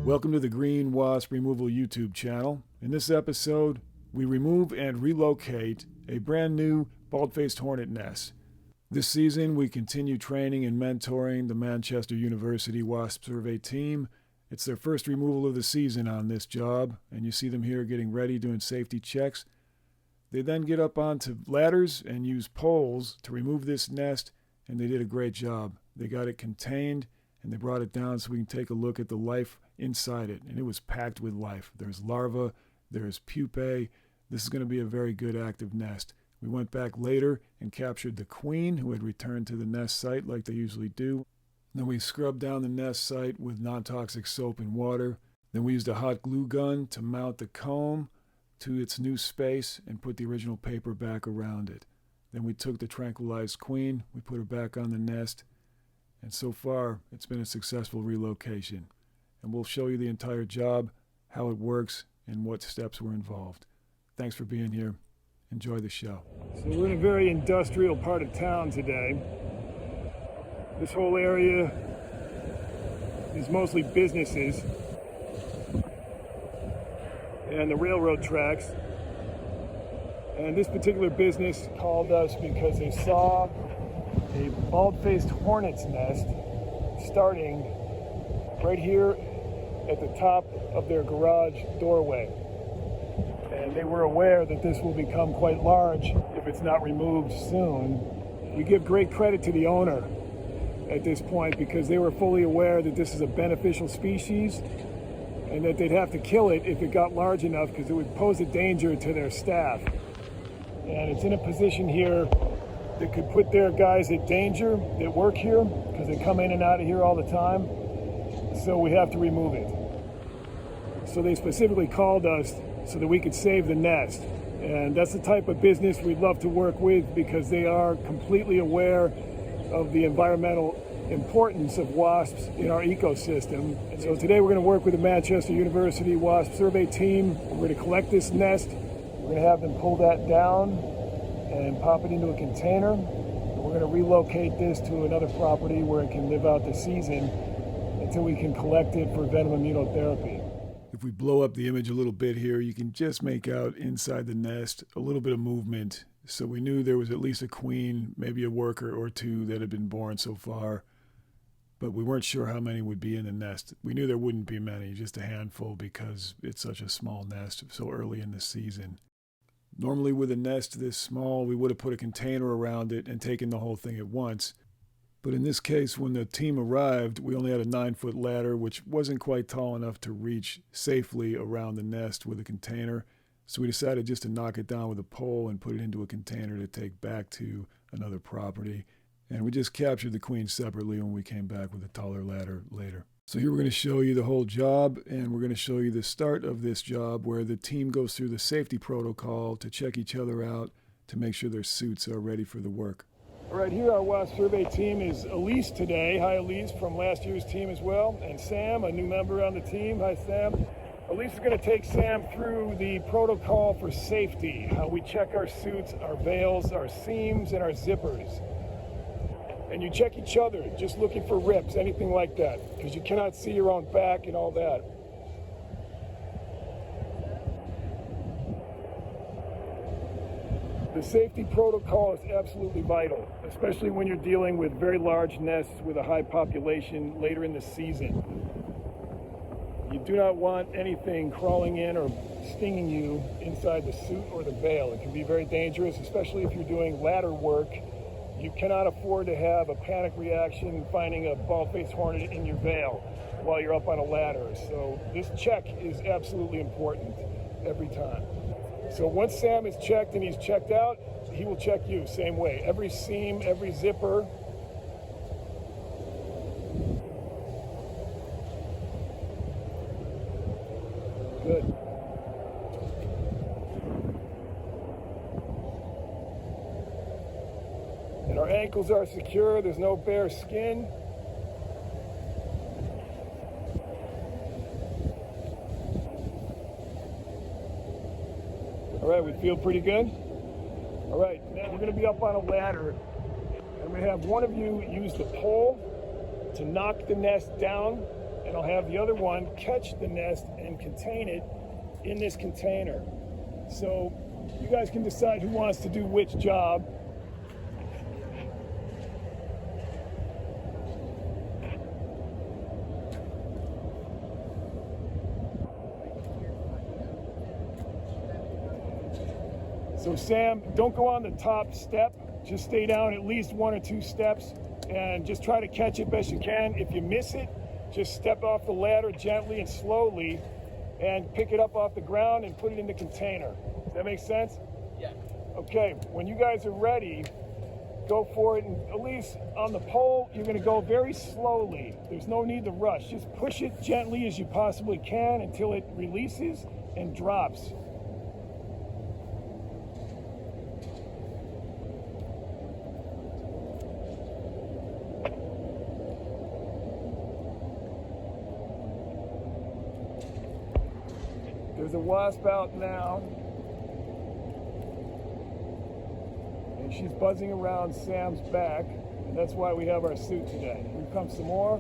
Welcome to the Green Wasp Removal YouTube channel. In this episode, we remove and relocate a brand new Baldfaced Hornet nest. This season, we continue training and mentoring the Manchester University Wasp Survey team. It's their first removal of the season on this job, and you see them here getting ready, doing safety checks. They then get up onto ladders and use poles to remove this nest, and they did a great job. They got it contained, and they brought it down so we can take a look at the life inside it, and it was packed with life. There's larvae, there's pupae. This is going to be a very good active nest. We went back later and captured the queen, who had returned to the nest site like they usually do. Then we scrubbed down the nest site with non-toxic soap and water. Then we used a hot glue gun to mount the comb to its new space and put the original paper back around it. Then we took the tranquilized queen, we put her back on the nest, and so far it's been a successful relocation. And we'll show you the entire job, how it works, and what steps were involved. Thanks for being here. Enjoy the show. So we're in a very industrial part of town today. This whole area is mostly businesses and the railroad tracks. And this particular business called us because they saw a bald-faced hornet's nest starting right here at the top of their garage doorway. And they were aware that this will become quite large if it's not removed soon. We give great credit to the owner at this point because they were fully aware that this is a beneficial species and that they'd have to kill it if it got large enough because it would pose a danger to their staff. And it's in a position here that could put their guys at danger that work here because they come in and out of here all the time. So we have to remove it. So they specifically called us so that we could save the nest. And that's the type of business we'd love to work with because they are completely aware of the environmental importance of wasps in our ecosystem. And so today we're going to work with the Manchester University Wasp Survey team. We're going to collect this nest. We're going to have them pull that down and pop it into a container. We're going to relocate this to another property where it can live out the season until we can collect it for Venom Immunotherapy. If we blow up the image a little bit here, you can just make out inside the nest a little bit of movement. So we knew there was at least a queen, maybe a worker or two that had been born so far. But we weren't sure how many would be in the nest. We knew there wouldn't be many, just a handful because it's such a small nest so early in the season. Normally with a nest this small, we would have put a container around it and taken the whole thing at once. But in this case, when the team arrived, we only had a 9-foot ladder, which wasn't quite tall enough to reach safely around the nest with a container. So we decided just to knock it down with a pole and put it into a container to take back to another property. And we just captured the queen separately when we came back with a taller ladder later. So here we're going to show you the whole job, and we're going to show you the start of this job where the team goes through the safety protocol to check each other out to make sure their suits are ready for the work. All right, here our Wasp Survey team is Elise today. Hi, Elise, from last year's team as well. And Sam, a new member on the team. Hi, Sam. Elise is going to take Sam through the protocol for safety, how we check our suits, our veils, our seams, and our zippers. And you check each other, just looking for rips, anything like that, because you cannot see your own back and all that. The safety protocol is absolutely vital, especially when you're dealing with very large nests with a high population later in the season. You do not want anything crawling in or stinging you inside the suit or the veil. It can be very dangerous, especially if you're doing ladder work. You cannot afford to have a panic reaction finding a bald-faced hornet in your veil while you're up on a ladder. So this check is absolutely important every time. So once Sam is checked and he's checked out, he will check you same way. Every seam, every zipper. Good. And our ankles are secure. There's no bare skin. All right, we feel pretty good? All right, now we're going to be up on a ladder, and we have one of you use the pole to knock the nest down and I'll have the other one catch the nest and contain it in this container. So you guys can decide who wants to do which job. So Sam, don't go on the top step. Just stay down at least 1 or 2 steps and just try to catch it best you can. If you miss it, just step off the ladder gently and slowly and pick it up off the ground and put it in the container. Does that make sense? Yeah. Okay, when you guys are ready, go for it. And at least on the pole, you're gonna go very slowly. There's no need to rush. Just push it gently as you possibly can until it releases and drops. There's a wasp out now, and she's buzzing around Sam's back, and that's why we have our suit today. Here comes some more.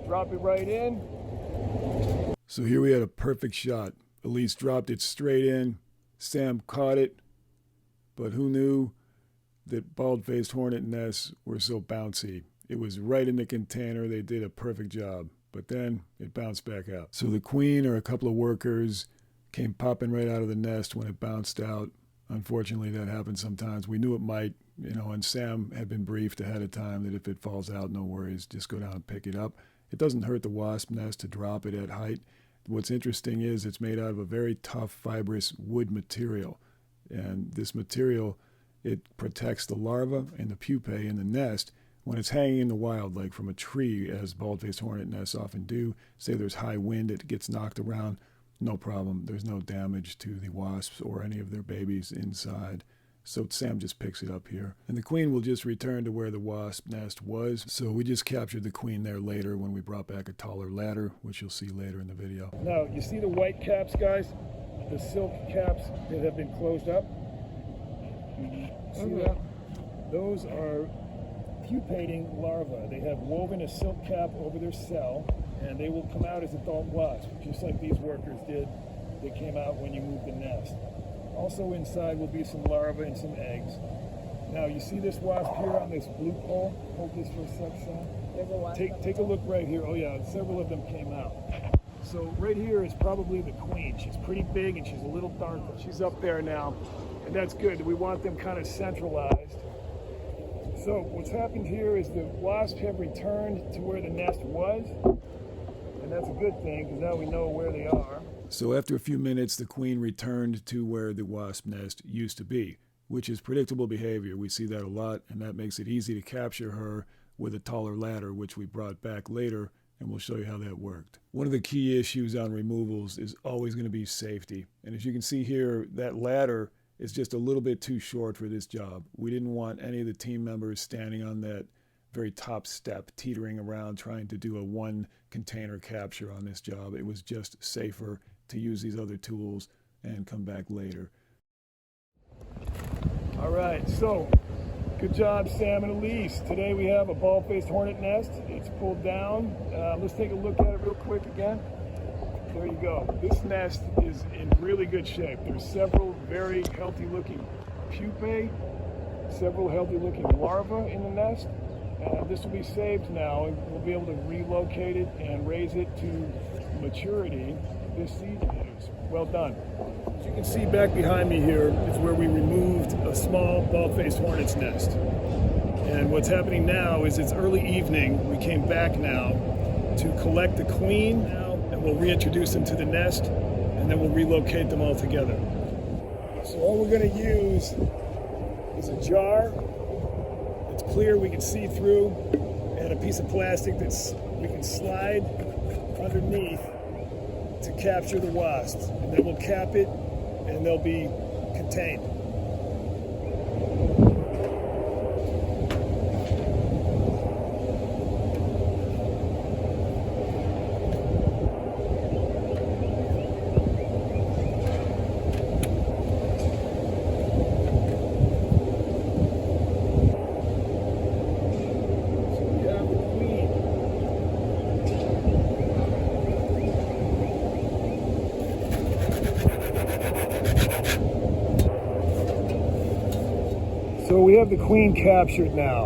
Drop it right in. So here we had a perfect shot. Elise dropped it straight in. Sam caught it, but who knew that bald-faced hornet nests were so bouncy? It was right in the container. They did a perfect job. But then it bounced back out. So the queen or a couple of workers came popping right out of the nest when it bounced out. Unfortunately, that happens sometimes. We knew it might, and Sam had been briefed ahead of time that if it falls out, no worries, just go down and pick it up. It doesn't hurt the wasp nest to drop it at height. What's interesting is it's made out of a very tough, fibrous wood material. And this material, it protects the larva and the pupae in the nest when it's hanging in the wild, like from a tree, as bald-faced hornet nests often do. Say there's high wind, it gets knocked around, no problem. There's no damage to the wasps or any of their babies inside. So Sam just picks it up here. And the queen will just return to where the wasp nest was. So we just captured the queen there later when we brought back a taller ladder, which you'll see later in the video. Now, you see the white caps, guys? The silk caps that have been closed up? See that? Those are pupating larvae. They have woven a silk cap over their cell, and they will come out as adult wasps, just like these workers did. They came out when you moved the nest. Also inside will be some larvae and some eggs. Now you see this wasp here on this blue pole? Hold this for a sec, Sam. Take a look right here. Oh yeah, several of them came out. So right here is probably the queen. She's pretty big and she's a little darker. She's up there now, and that's good. We want them kind of centralized. So what's happened here is the wasps have returned to where the nest was, and that's a good thing because now we know where they are. So after a few minutes, the queen returned to where the wasp nest used to be, which is predictable behavior. We see that a lot, and that makes it easy to capture her with a taller ladder, which we brought back later, and we'll show you how that worked. One of the key issues on removals is always going to be safety. And as you can see here, that ladder is just a little bit too short for this job. We didn't want any of the team members standing on that very top step, teetering around, trying to do a one container capture on this job. It was just safer to use these other tools and come back later. All right, so good job, Sam and Elise. Today we have a bald-faced hornet nest. It's pulled down. Let's take a look at it real quick again. There you go. This nest is in really good shape. There's several very healthy-looking pupae, several healthy-looking larvae in the nest. This will be saved now, and we'll be able to relocate it and raise it to maturity this season. It's well done. As you can see back behind me here is where we removed a small bald-faced hornet's nest. And what's happening now is it's early evening. We came back now to collect the queen now, and we'll reintroduce them to the nest, and then we'll relocate them all together. So all we're going to use is a jar that's clear, we can see through, and a piece of plastic that's we can slide underneath to capture the wasps. And then we'll cap it, and they'll be contained. we have the queen captured now.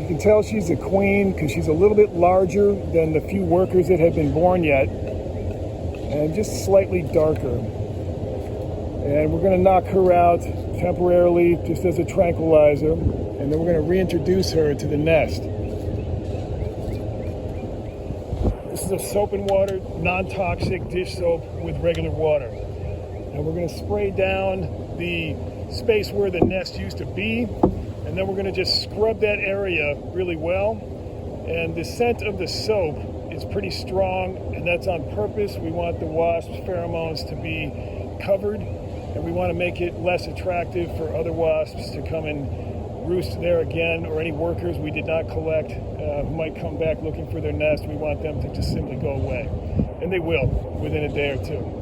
You can tell she's a queen because she's a little bit larger than the few workers that have been born yet, and just slightly darker. And we're going to knock her out temporarily just as a tranquilizer, and then we're going to reintroduce her to the nest. This is a soap and water, non-toxic dish soap with regular water. And we're going to spray down the space where the nest used to be, and then we're going to just scrub that area really well. And the scent of the soap is pretty strong, and that's on purpose. We want the wasp's pheromones to be covered, and we want to make it less attractive for other wasps to come and roost there again, or any workers we did not collect who might come back looking for their nest. We want them to just simply go away, and they will within a day or two.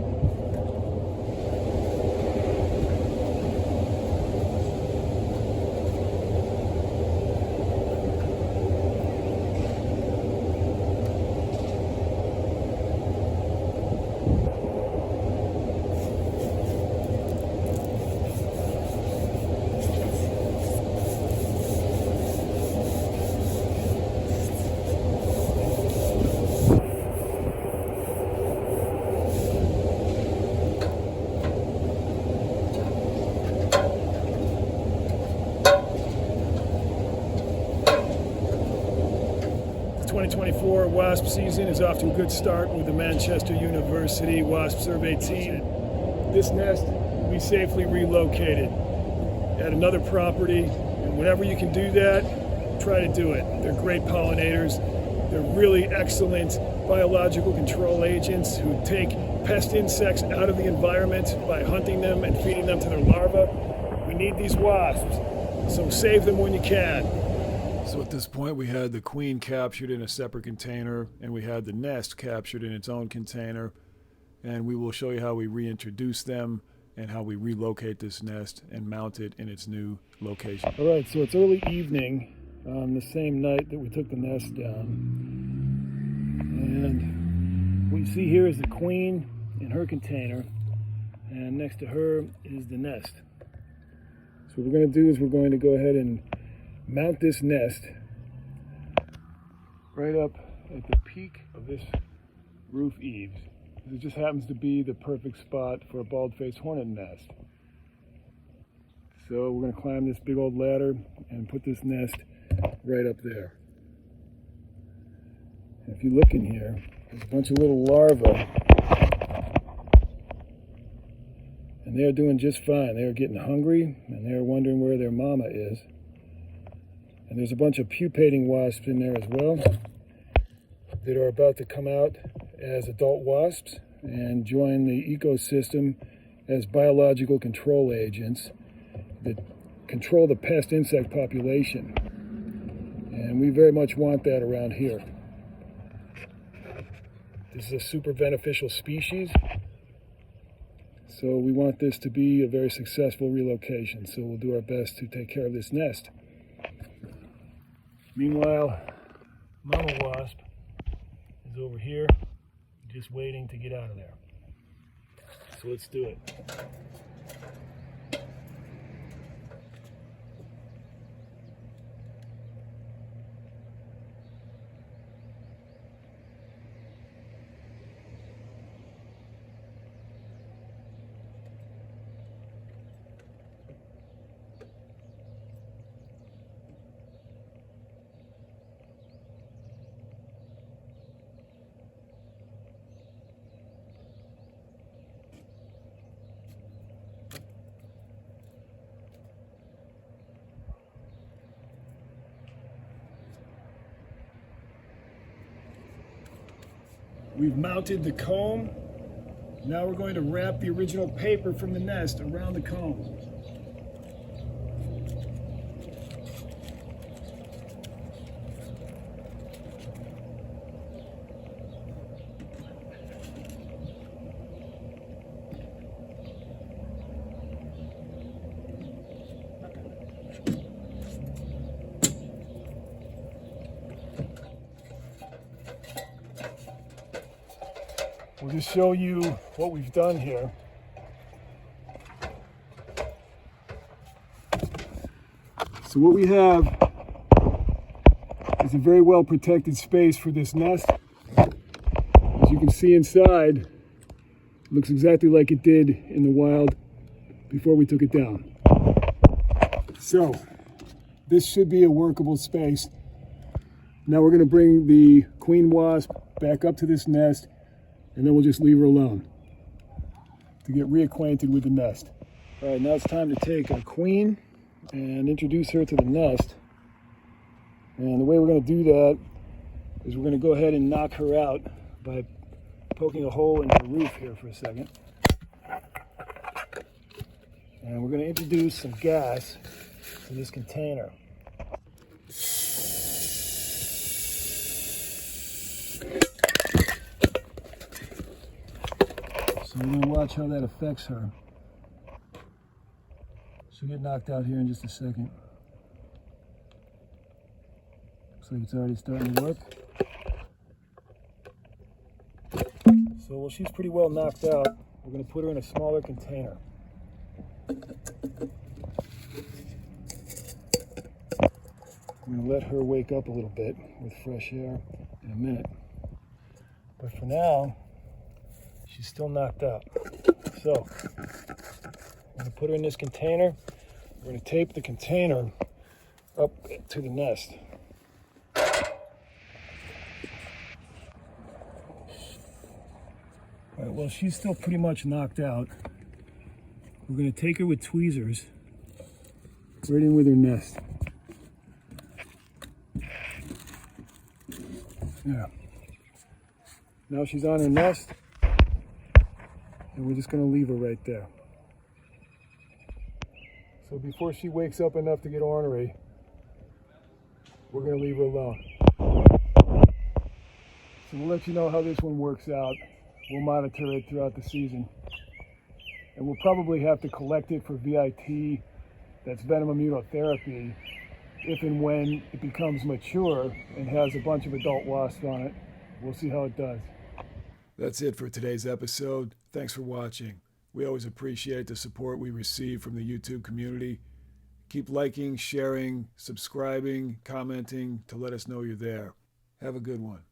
The 2024 wasp season is off to a good start with the Manchester University Wasp Survey team. This nest will be safely relocated at another property, and whenever you can do that, try to do it. They're great pollinators. They're really excellent biological control agents who take pest insects out of the environment by hunting them and feeding them to their larvae. We need these wasps, so save them when you can. So at this point, we had the queen captured in a separate container, and we had the nest captured in its own container, and we will show you how we reintroduce them and how we relocate this nest and mount it in its new location. All right, so it's early evening on the same night that we took the nest down, and what you see here is the queen in her container, and next to her is the nest. So what we're going to do is we're going to go ahead and mount this nest right up at the peak of this roof eaves. It just happens to be the perfect spot for a bald-faced hornet nest. So we're going to climb this big old ladder and put this nest right up there. And if you look in here, there's a bunch of little larvae, and they're doing just fine. They're getting hungry, and they're wondering where their mama is. And there's a bunch of pupating wasps in there as well that are about to come out as adult wasps and join the ecosystem as biological control agents that control the pest insect population. And we very much want that around here. This is a super beneficial species, so we want this to be a very successful relocation. So we'll do our best to take care of this nest. Meanwhile, Mama Wasp is over here just waiting to get out of there. So let's do it. We've mounted the comb. Now we're going to wrap the original paper from the nest around the comb. We'll just show you what we've done here. So what we have is a very well protected space for this nest. As you can see inside, it looks exactly like it did in the wild before we took it down. So this should be a workable space. Now we're going to bring the queen wasp back up to this nest, and then we'll just leave her alone to get reacquainted with the nest. All right, now it's time to take our queen and introduce her to the nest. And the way we're going to do that is we're going to go ahead and knock her out by poking a hole in the roof here for a second. And we're going to introduce some gas to this container. So we're going to watch how that affects her. She'll get knocked out here in just a second. Looks like it's already starting to work. So while she's pretty well knocked out, we're going to put her in a smaller container. I'm going to let her wake up a little bit with fresh air in a minute. But for now, she's still knocked out. So I'm going to put her in this container. We're going to tape the container up to the nest. All right, well, she's still pretty much knocked out. We're going to take her with tweezers right in with her nest. Yeah. Now she's on her nest, and we're just going to leave her right there. So before she wakes up enough to get ornery, we're going to leave her alone. So we'll let you know how this one works out. We'll monitor it throughout the season. And we'll probably have to collect it for VIT, that's Venom Immunotherapy, if and when it becomes mature and has a bunch of adult wasps on it. We'll see how it does. That's it for today's episode. Thanks for watching. We always appreciate the support we receive from the YouTube community. Keep liking, sharing, subscribing, commenting to let us know you're there. Have a good one.